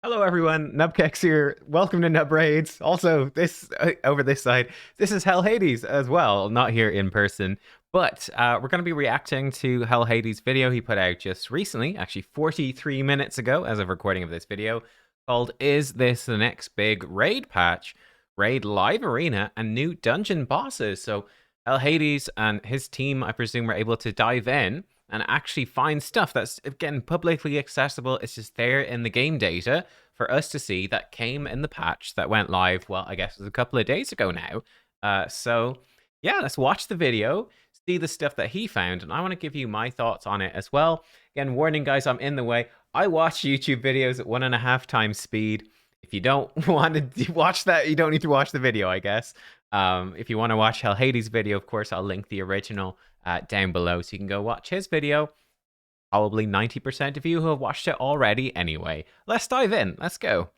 Hello, everyone. Nubkeks here. Welcome to Nub Raids. Also, this over this side, this is HellHades as well. Not here in person, but we're going to be reacting to HellHades' video he put out just recently, actually 43 minutes ago, as of recording of this video, called "Is This the Next Big Raid Patch? Raid Live Arena and New Dungeon Bosses." So HellHades and his team, I presume, were able to dive in and actually find stuff that's, again, publicly accessible. It's just there in the game data for us to see that came in the patch that went live, well, I guess it was a couple of days ago now. So, yeah, let's watch the video, see the stuff that he found, and I want to give you my thoughts on it as well. Again, warning, guys, I'm in the way. I watch YouTube videos at 1.5 times speed. If you don't want to watch that, you don't need to watch the video, I guess. If you want to watch HellHades' video, of course, I'll link the original down below, so you can go watch his video. Probably 90% of you who have watched it already anyway. Let's dive in. Let's go.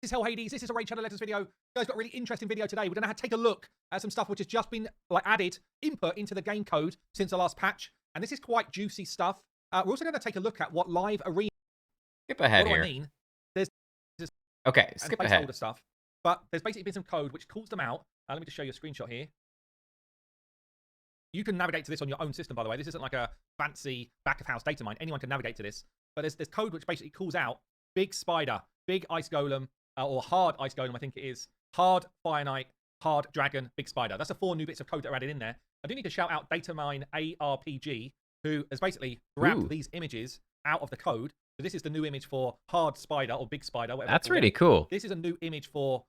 This is HellHades. This is a Raid Channel Letters video. You guys got a really interesting video today. We're going to take a look at some stuff which has just been added input into the game code since the last patch, and this is quite juicy stuff. We're also going to take a look at what live arena. Skip ahead what here. do I mean? There's okay. Skip ahead. Stuff, but there's basically been some code which calls them out. Let me just show you a screenshot here. You can navigate to this on your own system, by the way. This isn't like a fancy back-of-house data mine. Anyone can navigate to this. But there's code which basically calls out big spider, big ice golem, or hard ice golem, I think it is, hard fire knight, hard dragon, big spider. That's the 4 new bits of code that are added in there. I do need to shout out Datamine ARPG, who has basically grabbed these images out of the code. So this is the new image for hard spider or big spider. That's really cool. This is a new image for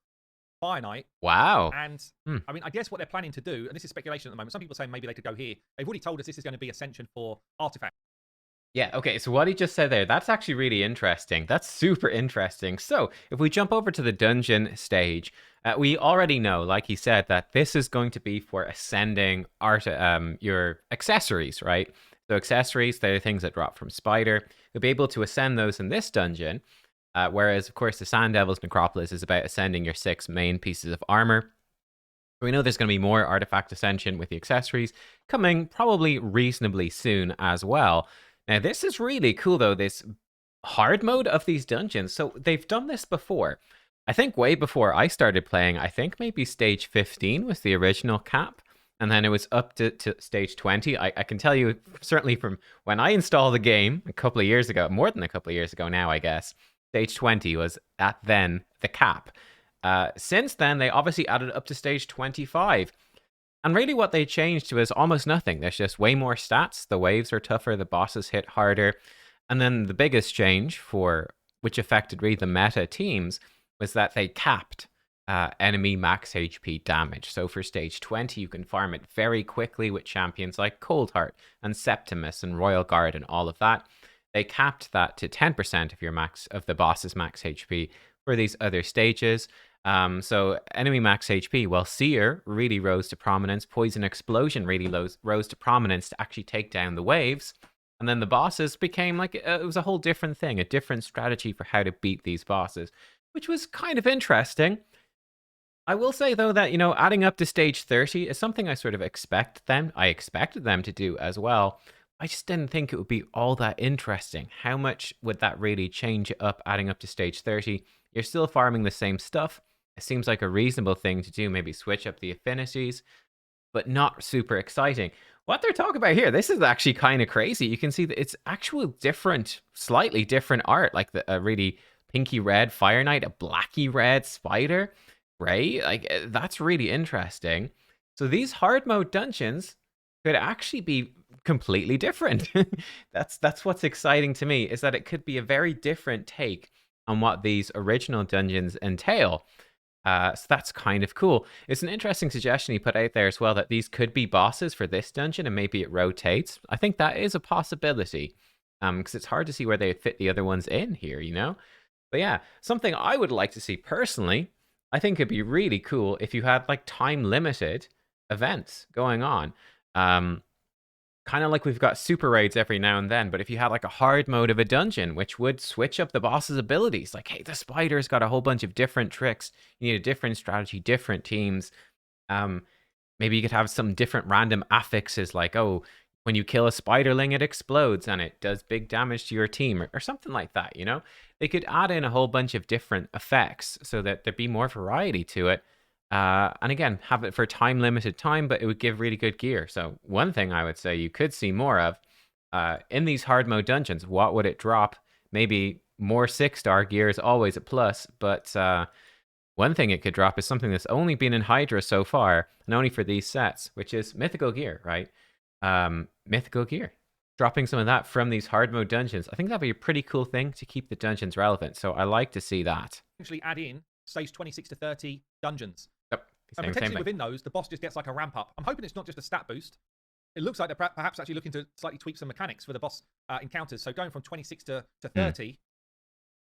Fire Knight. Wow. And I mean, I guess what they're planning to do, and this is speculation at the moment, some people say maybe they could go here. They've already told us this is going to be Ascension for artifacts. Yeah, okay, so what he just said there, that's actually really interesting. That's super interesting. So, if we jump over to the dungeon stage, we already know, like he said, that this is going to be for ascending your accessories, right? So accessories, they're things that drop from Spider. You'll be able to ascend those in this dungeon. Whereas, of course, the Sand Devil's Necropolis is about ascending your 6 main pieces of armor. We know there's going to be more artifact ascension with the accessories coming probably reasonably soon as well. Now, this is really cool, though, this hard mode of these dungeons. So they've done this before. I think way before I started playing, I think maybe stage 15 was the original cap. And then it was up to stage 20. I can tell you, certainly from when I installed the game a couple of years ago, more than a couple of years ago now, I guess, stage 20 was at then the cap. Since then, they obviously added up to stage 25. And really what they changed was almost nothing. There's just way more stats. The waves are tougher. The bosses hit harder. And then the biggest change, which affected really the meta teams, was that they capped enemy max HP damage. So for stage 20, you can farm it very quickly with champions like Coldheart and Septimus and Royal Guard and all of that. They capped that to 10% of the boss's max HP for these other stages. So enemy max HP, well, Seer really rose to prominence. Poison Explosion really rose to prominence to actually take down the waves. And then the bosses became like, it was a whole different thing, a different strategy for how to beat these bosses, which was kind of interesting. I will say, though, that, adding up to stage 30 is something I sort of expected them to do as well. I just didn't think it would be all that interesting. How much would that really change up adding up to stage 30? You're still farming the same stuff. It seems like a reasonable thing to do, maybe switch up the affinities, but not super exciting. What they're talking about here, this is actually kind of crazy. You can see that it's actual different, slightly different art, like a really pinky red Fire Knight, a blacky red Spider, right? Like, that's really interesting. So these hard mode dungeons could actually be completely different. That's what's exciting to me, is that it could be a very different take on what these original dungeons entail. So that's kind of cool. It's an interesting suggestion he put out there as well, that these could be bosses for this dungeon and maybe it rotates. I think that is a possibility, because it's hard to see where they would fit the other ones in here, But yeah, something I would like to see personally, I think it'd be really cool if you had like time limited events going on. Kind of like we've got super raids every now and then, but if you had like a hard mode of a dungeon, which would switch up the boss's abilities, like, hey, the spider's got a whole bunch of different tricks, you need a different strategy, different teams. Maybe you could have some different random affixes, like, oh, when you kill a spiderling, it explodes and it does big damage to your team, or something like that, they could add in a whole bunch of different effects so that there'd be more variety to it. And again, have it for time limited time, but it would give really good gear. So one thing I would say you could see more of in these hard mode dungeons, what would it drop? Maybe more 6-star gear is always a plus, but one thing it could drop is something that's only been in Hydra so far, and only for these sets, which is mythical gear, right? Mythical gear. Dropping some of that from these hard mode dungeons. I think that'd be a pretty cool thing to keep the dungeons relevant. So I like to see that. Actually add in stage 26 to 30 dungeons. Yep. And potentially within those, the boss just gets like a ramp up. I'm hoping it's not just a stat boost. It looks like they're perhaps actually looking to slightly tweak some mechanics for the boss encounters. So going from 26 to 30,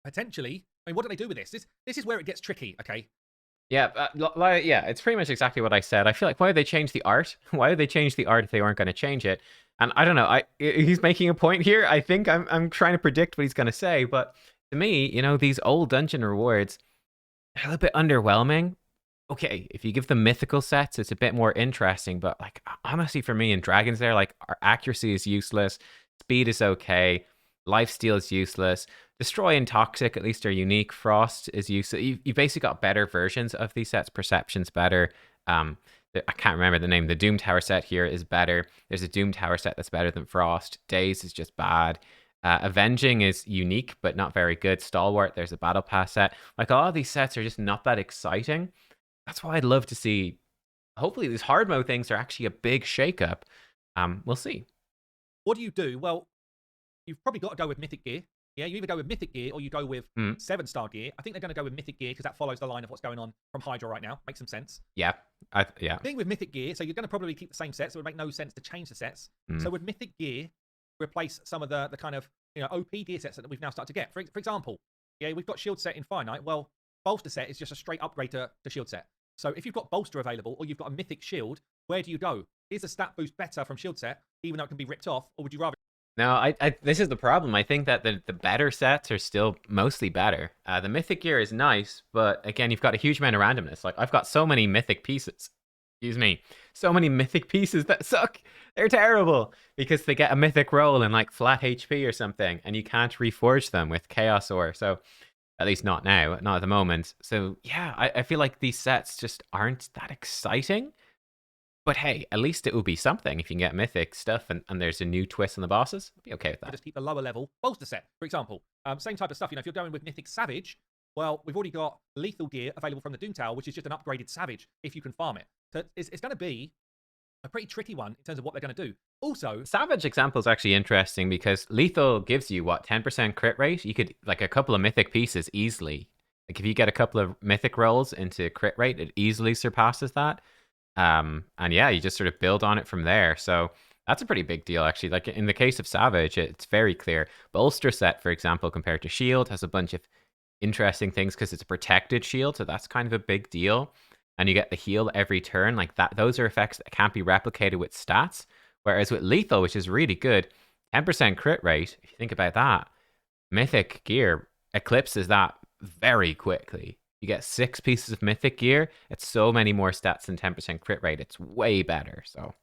potentially. I mean, what do they do with this? This is where it gets tricky, okay? Yeah, yeah, it's pretty much exactly what I said. I feel like, why would they change the art? Why would they change the art if they weren't going to change it? And I don't know. He's making a point here. I think I'm trying to predict what he's going to say, but to me, these old dungeon rewards are a little bit underwhelming. Okay, if you give them mythical sets, it's a bit more interesting. But like, honestly, for me in Dragons, there, like, our accuracy is useless, speed is okay, lifesteal is useless. Destroy and Toxic at least are unique. Frost is useless. You basically got better versions of these sets. Perception's better. I can't remember the name. The Doom Tower set here is better. There's a Doom Tower set that's better than Frost. Daze is just bad. Avenging is unique, but not very good. Stalwart, there's a Battle Pass set. Like, a lot of these sets are just not that exciting. That's why I'd love to see, hopefully these hard mode things are actually a big shakeup. We'll see. What do you do? Well, you've probably got to go with Mythic Gear. Yeah, you either go with Mythic Gear or you go with 7-star gear. I think they're going to go with Mythic Gear because that follows the line of what's going on from Hydra right now. Makes some sense. Yeah, yeah. Thing with Mythic Gear, so you're going to probably keep the same sets. So it would make no sense to change the sets. So would Mythic Gear replace some of the kind of OP gear sets that we've now started to get? For example, yeah, we've got Shield set in Finite. Well, Bolster set is just a straight upgrade to Shield set. So if you've got Bolster available or you've got a Mythic Shield, where do you go? Is the stat boost better from Shield set, even though it can be ripped off, or would you rather? No, this is the problem. I think that the better sets are still mostly better. The Mythic gear is nice, but again, you've got a huge amount of randomness. Like, I've got so many Mythic pieces. Excuse me. So many Mythic pieces that suck. They're terrible because they get a Mythic roll and like flat HP or something, and you can't reforge them with Chaos Ore. So, at least not now, not at the moment. So, yeah, I feel like these sets just aren't that exciting. But hey, at least it will be something if you can get mythic stuff and there's a new twist on the bosses. I'd be okay with that. Just keep the lower level Bolster set, for example. Same type of stuff. If you're going with Mythic Savage, well, we've already got lethal gear available from the Doom Tower, which is just an upgraded Savage if you can farm it. So it's going to be a pretty tricky one in terms of what they're going to do. Also, Savage example is actually interesting because lethal gives you, what, 10% crit rate? You could, like, a couple of mythic pieces easily. Like, if you get a couple of mythic rolls into crit rate, it easily surpasses that. And yeah, you just sort of build on it from there. So that's a pretty big deal, actually. Like, in the case of Savage, it's very clear. Bolster set, for example, compared to Shield, has a bunch of interesting things because it's a protected shield, so that's kind of a big deal. And you get the heal every turn. Like, that, those are effects that can't be replicated with stats. Whereas with Lethal, which is really good, 10% crit rate, if you think about that, Mythic gear eclipses that very quickly. You get 6 pieces of Mythic gear. It's so many more stats than 10% crit rate. It's way better. So,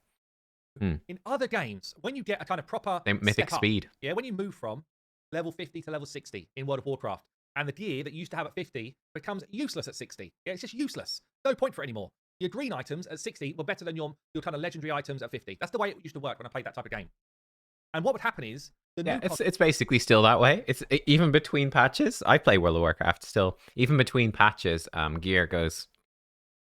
in other games, when you get a kind of proper Mythic speed, yeah, when you move from level 50 to level 60 in World of Warcraft, and the gear that you used to have at 50 becomes useless at 60. Yeah, it's just useless. No point for it anymore. Your green items at 60 were better than your kind of legendary items at 50. That's the way it used to work when I played that type of game. And what would happen is it's basically still that way. It's even between patches. I play World of Warcraft still. Even between patches, gear goes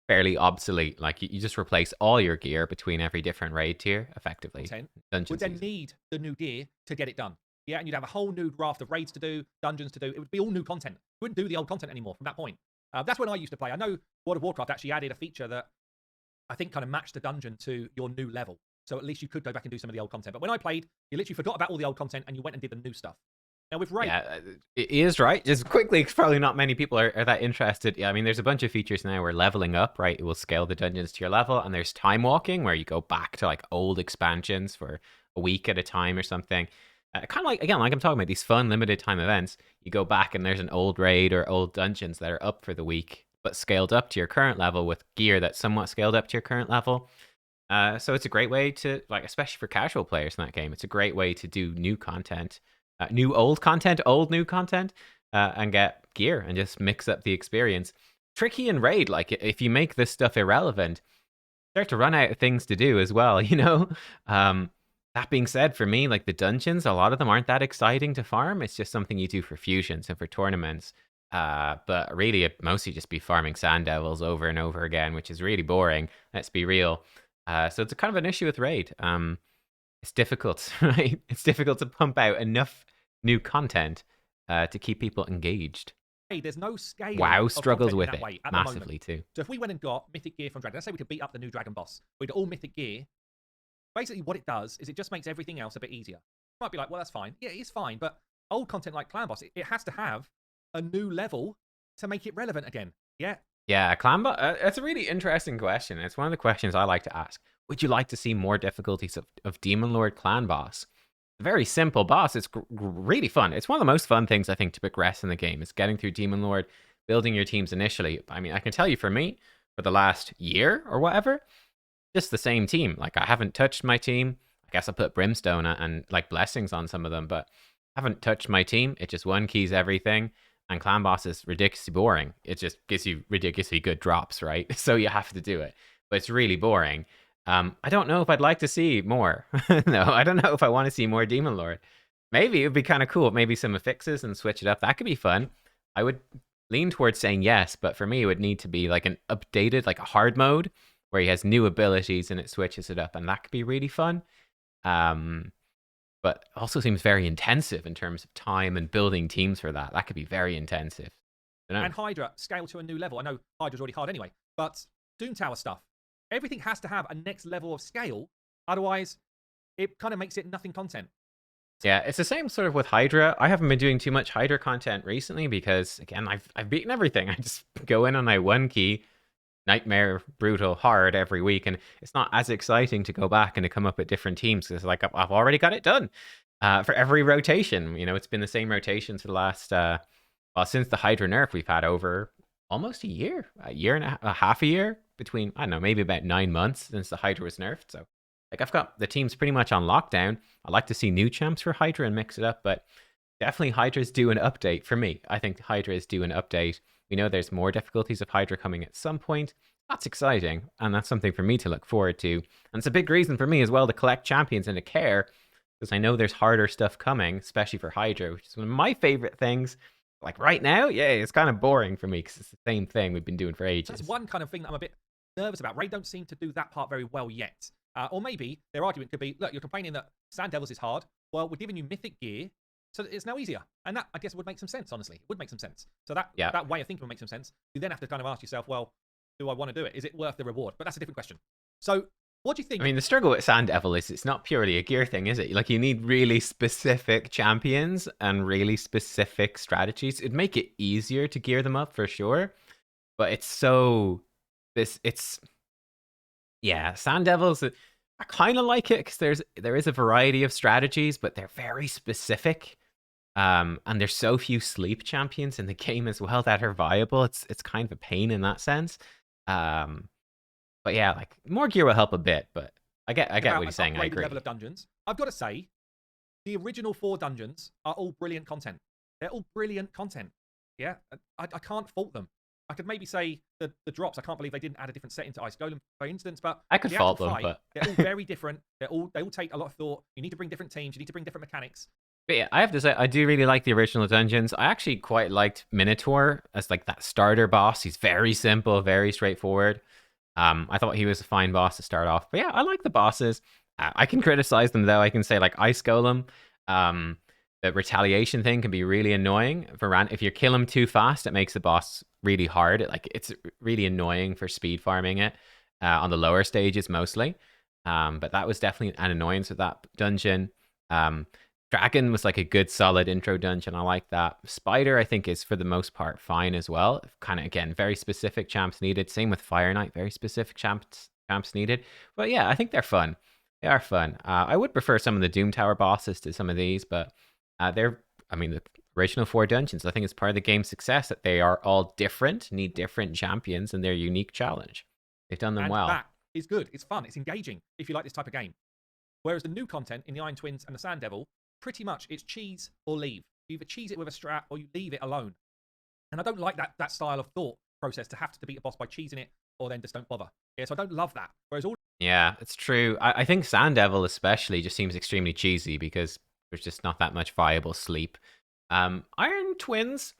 fairly obsolete. Like, you just replace all your gear between every different raid tier, effectively. Would then need the new gear to get it done. Yeah, and you'd have a whole new raft of raids to do, dungeons to do. It would be all new content. You wouldn't do the old content anymore from that point. That's when I used to play. I know World of Warcraft actually added a feature that I think kind of matched the dungeon to your new level. So at least you could go back and do some of the old content. But when I played, you literally forgot about all the old content and you went and did the new stuff. Now with raid, yeah, it is right. Just quickly, because probably not many people are that interested. Yeah, I mean, there's a bunch of features now where leveling up, right? It will scale the dungeons to your level, and there's time walking where you go back to like old expansions for a week at a time or something. Kind of like, again, like I'm talking about these fun limited time events. You go back and there's an old raid or old dungeons that are up for the week, but scaled up to your current level with gear that's somewhat scaled up to your current level. So it's a great way to, like, especially for casual players in that game, it's a great way to do new content. New old content, old new content. and get gear and just mix up the experience. Tricky and raid, like if you make this stuff irrelevant, start to run out of things to do as well, you know? Um, that being said, for me, like the dungeons, a lot of them aren't that exciting to farm. It's just something you do for fusions and for tournaments. But really, it mostly just be farming sand devils over and over again, which is really boring. Let's be real. So it's a kind of an issue with raid. It's difficult, right? It's difficult to pump out enough new content to keep people engaged. Hey, there's no scale WoW of struggles content in with that it way at the moment. massively too. So if we went and got mythic gear from Dragon, let's say we could beat up the new Dragon boss. We did all mythic gear. Basically, what it does is it just makes everything else a bit easier. You might be like, well, that's fine. Yeah, it's fine. But old content like Clan Boss, it has to have a new level to make it relevant again. Yeah. Yeah, clan boss. That's a really interesting question. It's one of the questions I like to ask. Would you like to see more difficulties of Demon Lord clan boss? A very simple boss. It's really fun. It's one of the most fun things I think to progress in the game. Is getting through Demon Lord, building your teams initially. I mean, I can tell you for me, for the last year or whatever, just the same team. Like I haven't touched my team. I guess I put brimstone and like blessings on some of them, but I haven't touched my team. It just one keys everything. And clan boss is ridiculously boring. It just gives you ridiculously good drops, right? So you have to do it, but it's really boring. I don't know if I'd like to see more. No, I don't know if I want to see more Demon Lord. Maybe it would be kind of cool. Maybe some affixes and switch it up. That could be fun. I would lean towards saying yes, but for me, it would need to be like an updated, like a hard mode where he has new abilities and it switches it up, and that could be really fun. Um, but also seems very intensive in terms of time and building teams for that. That could be very intensive. And Hydra, scale to a new level. I know Hydra's already hard anyway, but Doom Tower stuff. Everything has to have a next level of scale. Otherwise, it kind of makes it nothing content. Yeah, it's the same sort of with Hydra. I haven't been doing too much Hydra content recently because, again, I've beaten everything. I just go in on my one key, nightmare, brutal, hard every week, and it's not as exciting to go back and to come up with different teams because, like, I've already got it done for every rotation. You know, it's been the same rotations for the last, well, since the Hydra nerf, we've had over almost a year and a half a year between, I don't know, maybe about 9 months since the Hydra was nerfed. So, like, I've got the teams pretty much on lockdown. I like to see new champs for Hydra and mix it up, but definitely Hydra's due an update for me. I think Hydra is due an update. We know there's more difficulties of Hydra coming at some point. That's exciting, and that's something for me to look forward to. And it's a big reason for me as well to collect champions and to care, because I know there's harder stuff coming, especially for Hydra, which is one of my favorite things. Like right now, yeah, it's kind of boring for me because it's the same thing we've been doing for ages. That's one kind of thing that I'm a bit nervous about. Raid don't seem to do that part very well yet. Or maybe their argument could be, look, you're complaining that Sand Devils is hard. Well, we're giving you mythic gear, so it's now easier. And that, I guess, would make some sense, honestly. It would make some sense. So that way of thinking would make some sense. You then have to kind of ask yourself, well, do I want to do it? Is it worth the reward? But that's a different question. So what do you think? I mean, the struggle with Sand Devil is it's not purely a gear thing, is it? Like, you need really specific champions and really specific strategies. It'd make it easier to gear them up for sure, but it's so yeah, Sand Devils. I kind of like it because there is a variety of strategies, but they're very specific. And there's so few sleep champions in the game as well that are viable. It's kind of a pain in that sense. But yeah, like more gear will help a bit, but I get what you're saying. I agree. Level of dungeons. I've got to say, the original 4 dungeons are all brilliant content. They're all brilliant content. Yeah, I can't fault them. I could maybe say the drops. I can't believe they didn't add a different setting to Ice Golem, for instance. But I could fault them, but they're all very different. They all take a lot of thought. You need to bring different teams. You need to bring different mechanics. But yeah, I have to say, I do really like the original dungeons. I actually quite liked Minotaur as like that starter boss. He's very simple, very straightforward. I thought he was a fine boss to start off. But yeah, I like the bosses. I can criticize them though. I can say like Ice Golem, the retaliation thing can be really annoying. If you kill him too fast, it makes the boss really hard. It's really annoying for speed farming it on the lower stages mostly. But that was definitely an annoyance with that dungeon. Dragon was like a good solid intro dungeon. I like that. Spider, I think, is for the most part fine as well. Kind of, again, very specific champs needed. Same with Fire Knight, very specific champs needed. But yeah, I think they're fun. They are fun. I would prefer some of the Doom Tower bosses to some of these, but the original 4 dungeons, I think it's part of the game's success that they are all different, need different champions, and their unique challenge. They've done them well. That is good. It's fun. It's engaging if you like this type of game. Whereas the new content in the Iron Twins and the Sand Devil, pretty much it's cheese or leave. You either cheese it with a strat or you leave it alone. And I don't like that style of thought process to have to beat a boss by cheesing it or then just don't bother. Yeah, so I don't love that. Whereas all Yeah, it's true. I think Sand Devil especially just seems extremely cheesy because there's just not that much viable sleep. Iron Twins,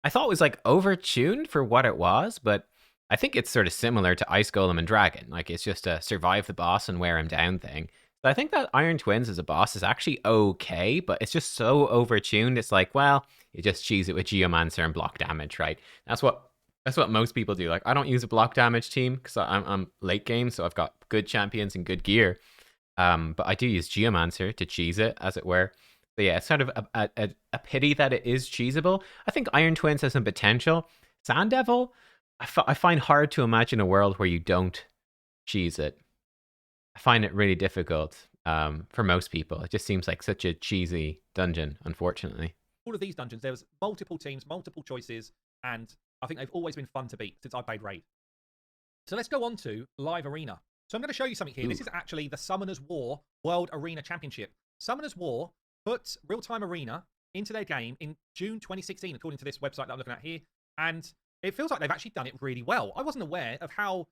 I thought was like overtuned for what it was, but I think it's sort of similar to Ice Golem and Dragon. Like it's just a survive the boss and wear him down thing. So I think that Iron Twins as a boss is actually okay, but it's just so overtuned. It's like, well, you just cheese it with Geomancer and block damage, right? That's what most people do. Like I don't use a block damage team because I'm late game, so I've got good champions and good gear. But I do use Geomancer to cheese it, as it were. So yeah, it's sort of a pity that it is cheesable. I think Iron Twins has some potential. Sand Devil, I find hard to imagine a world where you don't cheese it. I find it really difficult for most people. It just seems like such a cheesy dungeon, unfortunately. of these dungeons, there was multiple teams, multiple choices, and I think they've always been fun to beat since I played Raid. So let's go on to Live Arena. So I'm going to show you something here. This is actually the Summoners War World Arena Championship. Summoners War put Real-Time Arena into their game in June 2016, according to this website that I'm looking at here. And it feels like they've actually done it really well. I wasn't aware of how,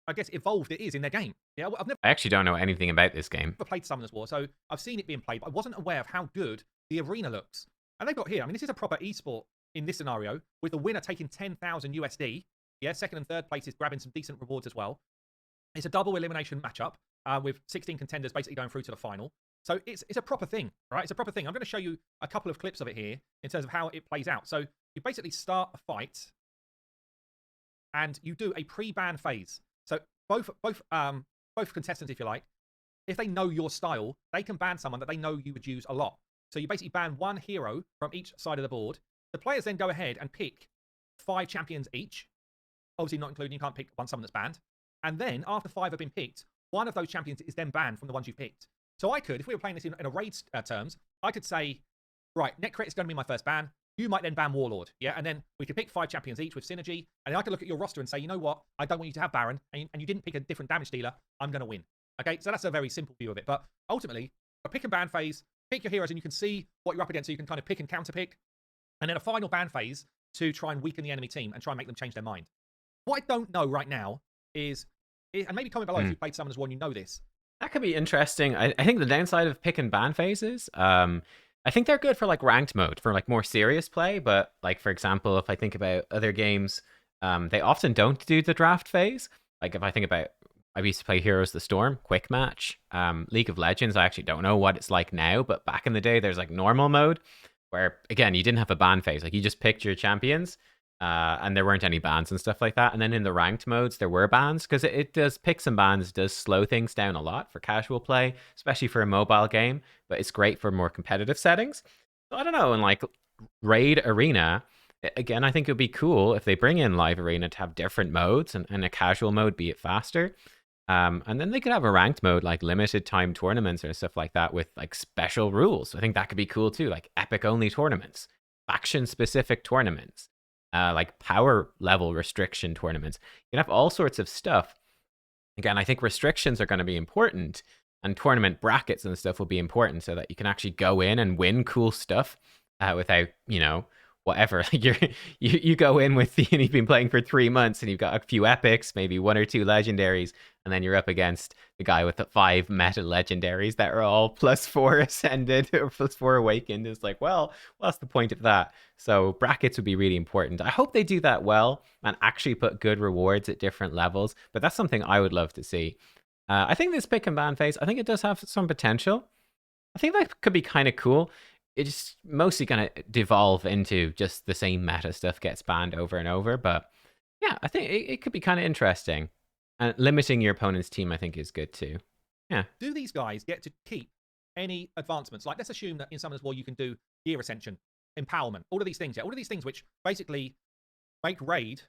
I guess, evolved it is in their game. Yeah, I actually don't know anything about this game. Never played Summoners War, so I've seen it being played, but I wasn't aware of how good the arena looks. And they've got here, I mean, this is a proper esport in this scenario, with the winner taking 10,000 USD. Yeah, second and third place is grabbing some decent rewards as well. It's a double elimination matchup with 16 contenders basically going through to the final. So it's a proper thing, right? It's a proper thing. I'm going to show you a couple of clips of it here in terms of how it plays out. So you basically start a fight and you do a pre-ban phase. So both contestants, if you like, if they know your style, they can ban someone that they know you would use a lot. So you basically ban one hero from each side of the board. The players then go ahead and pick 5 champions each. Obviously not including, you can't pick someone that's banned. And then after 5 have been picked, one of those champions is then banned from the ones you picked. So I could, if we were playing this in a raid terms, I could say, right, Netcrit is going to be my first ban. You might then ban Warlord, yeah? And then we could pick 5 champions each with synergy. And then I could look at your roster and say, you know what? I don't want you to have Baron, and you didn't pick a different damage dealer. I'm going to win. Okay, so that's a very simple view of it. But ultimately, a pick and ban phase, pick your heroes and you can see what you're up against, so you can kind of pick and counter pick. And then a final ban phase to try and weaken the enemy team and try and make them change their mind. What I don't know right now is, and maybe comment below if you played Summoners War and you know this. That could be interesting. I think the downside of pick and ban phases, I think they're good for like ranked mode, for like more serious play. But like, for example, if I think about other games, they often don't do the draft phase. Like if I think about, I used to play Heroes of the Storm, quick match. League of Legends, I actually don't know what it's like now, but back in the day, there's like normal mode where, again, you didn't have a ban phase. Like you just picked your champions. And there weren't any bans and stuff like that. And then in the ranked modes, there were bans because it does picks and bans does slow things down a lot for casual play, especially for a mobile game. But it's great for more competitive settings. So I don't know. In like Raid Arena, again, I think it would be cool if they bring in Live Arena to have different modes and a casual mode, be it faster. And then they could have a ranked mode like limited time tournaments or stuff like that with like special rules. I think that could be cool too, like epic only tournaments, faction specific tournaments. Like power level restriction tournaments. You can have all sorts of stuff. Again, I think restrictions are going to be important, and tournament brackets and stuff will be important so that you can actually go in and win cool stuff without, whatever. You go in with you've been playing for 3 months and you've got a few epics, maybe 1 or 2 legendaries, and then you're up against the guy with the 5 meta legendaries that are all +4 ascended or +4 awakened. It's like, well, what's the point of that? So brackets would be really important. I hope they do that well and actually put good rewards at different levels, but that's something I would love to see. I think this pick and ban phase, I think it does have some potential. I think that could be kind of cool. It's mostly going to devolve into just the same meta stuff gets banned over and over. But yeah, I think it could be kind of interesting. And limiting your opponent's team, I think, is good too. Yeah. Do these guys get to keep any advancements? Like, let's assume that in Summoners War you can do gear ascension, empowerment, all of these things. Yeah, all of these things which basically make Raid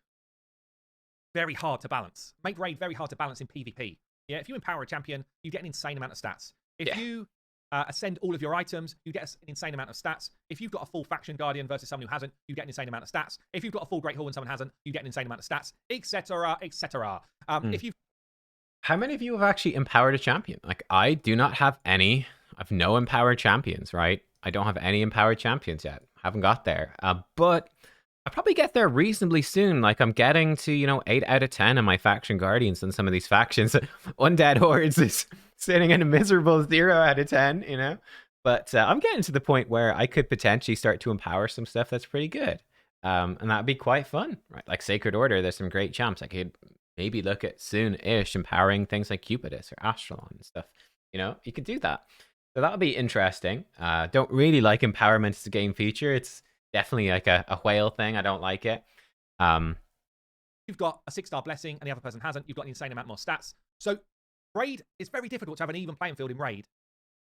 very hard to balance. Make Raid very hard to balance in PvP. Yeah, if you empower a champion, you get an insane amount of stats. If you ascend all of your items, you get an insane amount of stats. If you've got a full faction guardian versus someone who hasn't, you get an insane amount of stats. If you've got a full great hall and someone hasn't, you get an insane amount of stats, etc., etc. If you, how many of you have actually empowered a champion? Like, I do not have any. I've no empowered champions, right? I don't have any empowered champions yet. haven't got there. But I'll probably get there reasonably soon. Like I'm getting to, 8 out of 10 on my faction guardians and some of these factions. Undead Hordes is sitting in a miserable 0 out of 10, But I'm getting to the point where I could potentially start to empower some stuff that's pretty good. And that'd be quite fun, right? Like Sacred Order, there's some great champs. I could maybe look at soon-ish empowering things like Cupidus or Astralon and stuff. You could do that. So that'll be interesting. Don't really like empowerment as a game feature. It's definitely like a whale thing. I don't like it. You've got a 6-star blessing and the other person hasn't. You've got an insane amount more stats. So raid, it's very difficult to have an even playing field in raid.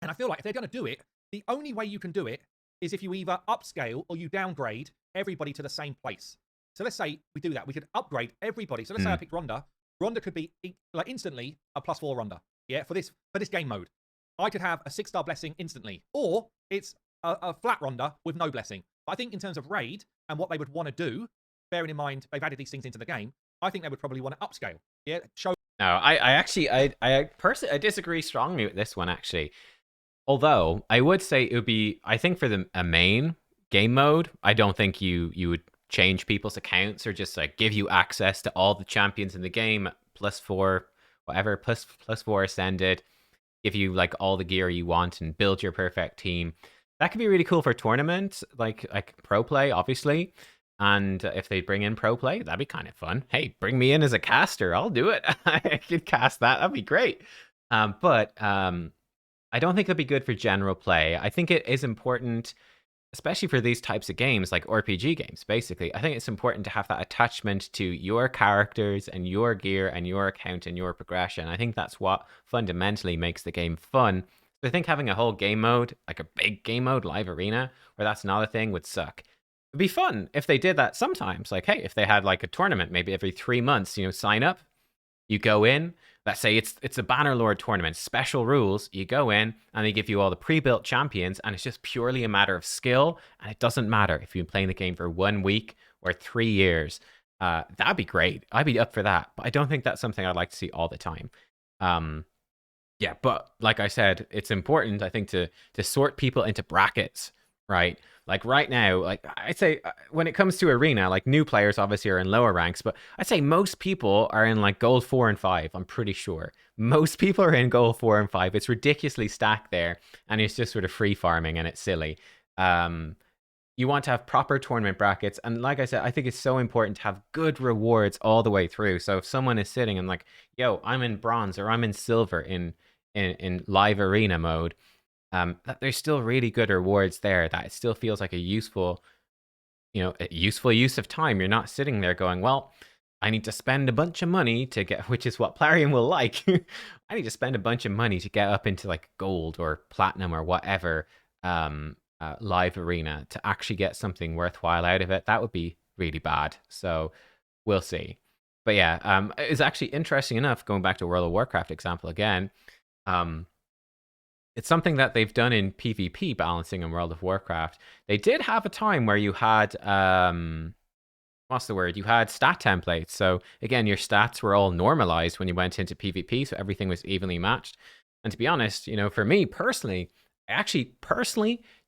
And I feel like if they're going to do it, the only way you can do it is if you either upscale or you downgrade everybody to the same place. So let's say we do that. We could upgrade everybody. So let's say I picked Ronda. Ronda could be like instantly a +4 Ronda. Yeah, for this game mode. I could have a 6-star blessing instantly. Or it's a flat Ronda with no blessing. But I think in terms of raid and what they would want to do, bearing in mind they've added these things into the game, I think they would probably want to upscale. Yeah, show. No, I personally I disagree strongly with this one actually. Although I would say it would be, I think for a main game mode, I don't think you would change people's accounts or just like give you access to all the champions in the game +4 whatever +4 ascended, give you like all the gear you want and build your perfect team. That could be really cool for tournaments, like pro play, obviously. And if they bring in pro play, that'd be kind of fun. Hey, bring me in as a caster. I'll do it. I could cast that. That'd be great. But I don't think that'd be good for general play. I think it is important, especially for these types of games, like RPG games, basically. I think it's important to have that attachment to your characters and your gear and your account and your progression. I think that's what fundamentally makes the game fun. So I think having a whole game mode, like a big game mode, live arena, where that's not a thing, would suck. It'd be fun if they did that sometimes. Like, hey, if they had like a tournament, maybe every 3 months, sign up, you go in. Let's say it's a Bannerlord tournament, special rules. You go in and they give you all the pre-built champions, and it's just purely a matter of skill. And it doesn't matter if you've been playing the game for 1 week or 3 years. That'd be great. I'd be up for that. But I don't think that's something I'd like to see all the time. Yeah, but like I said, it's important, I think, to sort people into brackets, right? Like right now, like I'd say when it comes to arena, like new players obviously are in lower ranks, but I'd say most people are in like gold 4 and 5. I'm pretty sure most people are in gold 4 and 5. It's ridiculously stacked there, and it's just sort of free farming, and it's silly. You want to have proper tournament brackets, and like I said, I think it's so important to have good rewards all the way through. So if someone is sitting and like, yo, I'm in bronze or I'm in silver in live arena mode, that there's still really good rewards there, that it still feels like a useful use of time. You're not sitting there going, well, I need to spend a bunch of money to get, which is what Plarium will like. I need to spend a bunch of money to get up into like gold or platinum or whatever live arena to actually get something worthwhile out of it. That would be really bad. So we'll see. But yeah, it's actually interesting enough, going back to World of Warcraft example again, it's something that they've done in PvP balancing in World of Warcraft. They did have a time where you had, what's the word? You had stat templates. So again, your stats were all normalized when you went into PvP, so everything was evenly matched. And to be honest, for me personally, I actually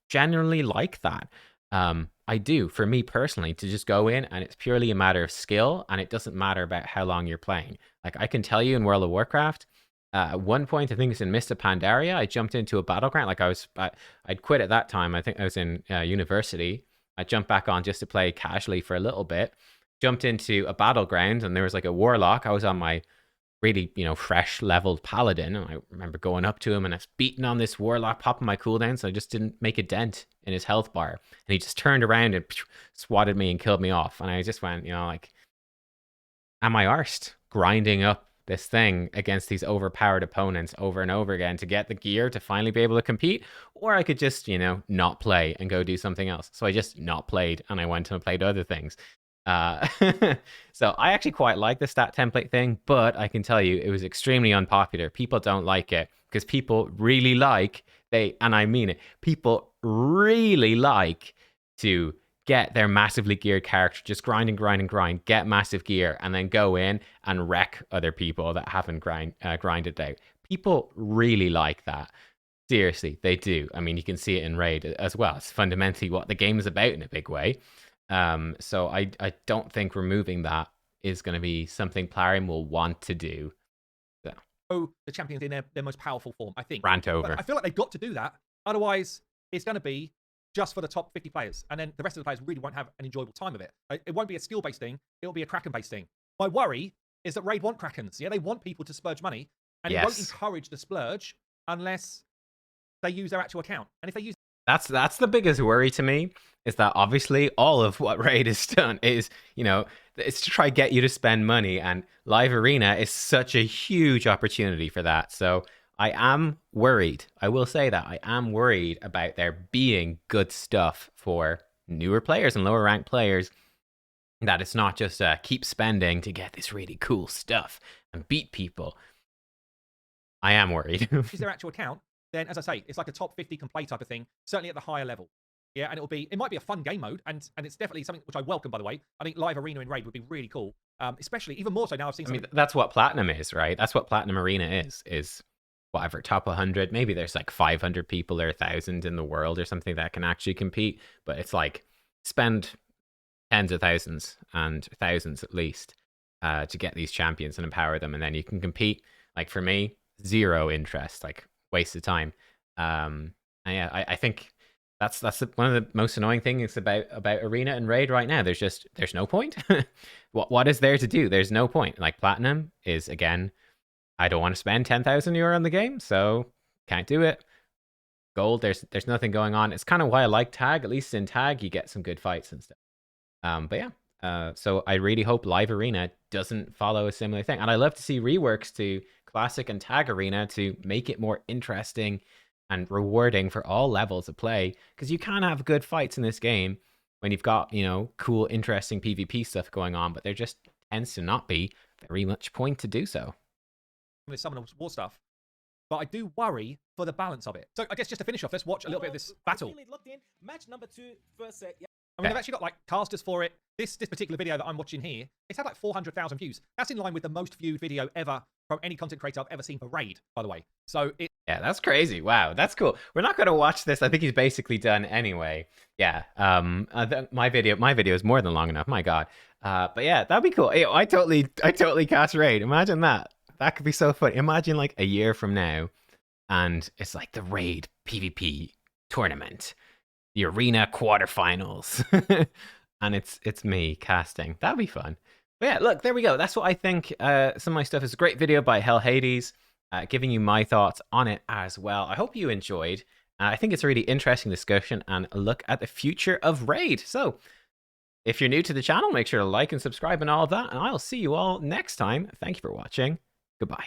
generally like that. I do, for me personally, to just go in and it's purely a matter of skill, and it doesn't matter about how long you're playing. Like I can tell you in World of Warcraft, at one point, I think it's in Mist of Pandaria, I jumped into a battleground. Like I'd quit at that time. I think I was in university. I jumped back on just to play casually for a little bit. Jumped into a battleground, and there was like a warlock. I was on my really, fresh leveled paladin. And I remember going up to him and I was beating on this warlock, popping my cooldown, so I just didn't make a dent in his health bar. And he just turned around and swatted me and killed me off. And I just went, like, am I arsed grinding up this thing against these overpowered opponents over and over again to get the gear to finally be able to compete? Or I could just, not play and go do something else. So I just not played, and I went and played other things. So I actually quite like the stat template thing, but I can tell you it was extremely unpopular. People don't like it because people really like, and I mean it, people really like to get their massively geared character, just grind and grind and grind, get massive gear, and then go in and wreck other people that haven't grinded out. People really like that. Seriously, they do. I mean, you can see it in Raid as well. It's fundamentally what the game is about in a big way. So I don't think removing that is going to be something Plarium will want to do. So, The champions in their most powerful form, I think. rant But over. I feel like they've got to do that. Otherwise, it's going to be just for the top 50 players. And then the rest of the players really won't have an enjoyable time of it. It won't be a skill-based thing. It'll be a Kraken-based thing. My worry is that Raid want Krakens. Yeah, they want people to splurge money. And it won't Yes. encourage the splurge unless they use their actual account. And if they use That's the biggest worry to me, is that obviously all of what Raid has done is, it's to try get you to spend money, and Live Arena is such a huge opportunity for that. So I am worried. I will say that I am worried about there being good stuff for newer players and lower ranked players. That it's not just keep spending to get this really cool stuff and beat people. I am worried. use their actual account, then as I say, it's like a top 50 can play type of thing, certainly at the higher level. Yeah, and it might be a fun game mode, and it's definitely something which I welcome, by the way. I think Live Arena in Raid would be really cool, especially even more so now I've seen. I mean, that's what Platinum is, right? That's what Platinum Arena is whatever, top 100. Maybe there's like 500 people or 1,000 in the world or something that can actually compete, but it's like spend tens of thousands and thousands at least to get these champions and empower them, and then you can compete. Like for me, zero interest, like waste of time. And yeah, I think that's one of the most annoying things about Arena and Raid right now. There's no point. What is there to do? There's no point. Like Platinum is, again, I don't want to spend 10,000 euro on the game, so can't do it. Gold, there's nothing going on. It's kind of why I like Tag. At least in Tag, you get some good fights and stuff. But yeah, so I really hope Live Arena doesn't follow a similar thing. And I love to see reworks to Classic and Tag Arena to make it more interesting and rewarding for all levels of play. Because you can have good fights in this game when you've got, cool, interesting PvP stuff going on, but there just tends to not be very much point to do so. With some of the war stuff, but I do worry for the balance of it. So I guess just to finish off, let's watch a little bit of this battle. Match number 2, first set. I mean, they've actually got like casters for it. This particular video that I'm watching here, it's had like 400,000 views. That's in line with the most viewed video ever from any content creator I've ever seen for Raid, by the way. So yeah, that's crazy. Wow, that's cool. We're not going to watch this. I think he's basically done anyway. Yeah. My video is more than long enough. My God. But yeah, that'd be cool. I totally cast Raid. Imagine that. That could be so fun. Imagine like a year from now, and it's like the Raid PvP tournament, the Arena quarterfinals, and it's me casting. That'd be fun. But yeah, look, there we go. That's what I think. Some of my stuff is a great video by HellHades, giving you my thoughts on it as well. I hope you enjoyed. I think it's a really interesting discussion and a look at the future of Raid. So if you're new to the channel, make sure to like and subscribe and all of that. And I'll see you all next time. Thank you for watching. Goodbye.